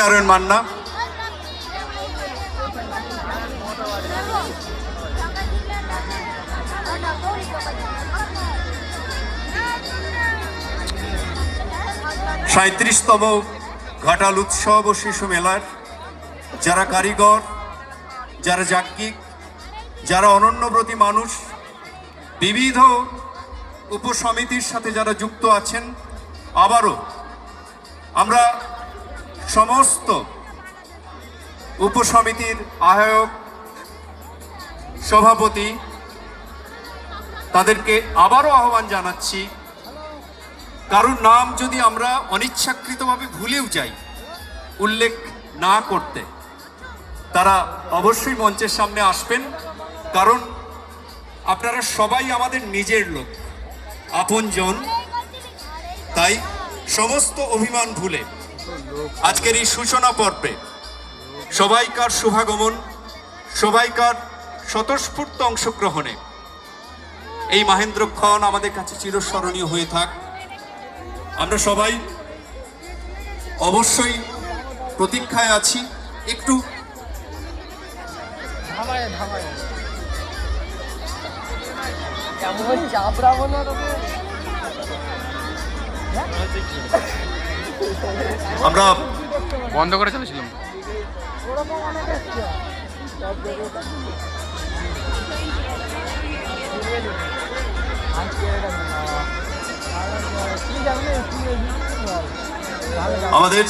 নারায়ণ মান্না। সাঁত্রিশতম ঘাটাল উৎসব ও শিশু মেলার যারা কারিগর, যারা যাজ্ঞিক, যারা অনন্যব্রতী মানুষ, বিবিধ উপসমিতির সাথে যারা যুক্ত আছেন, আবারও আমরা সমস্ত উপসমিতির আহ্বায়ক, সভাপতি তাদেরকে আবারও আহ্বান জানাচ্ছি, কারোর নাম যদি আমরা অনিচ্ছাকৃতভাবে ভুলেও যাই উল্লেখ না করতে, তারা অবশ্যই মঞ্চের সামনে আসবেন। কারণ আপনারা সবাই আমাদের নিজের লোক, আপনজন। তাই সমস্ত অভিমান ভুলে আজকের এই সূচনা পর্বে সবাইকার শুভাগমন, সবাইকার স্বতঃস্ফূর্ত অংশগ্রহণে এই মহেন্দ্রক্ষণ আমাদের কাছে চিরস্মরণীয় হয়ে থাক। আমরা সবাই অবশ্যই প্রতীক্ষায় আছি। একটু আমরা বন্ধ করে চলেছিলাম। আমাদের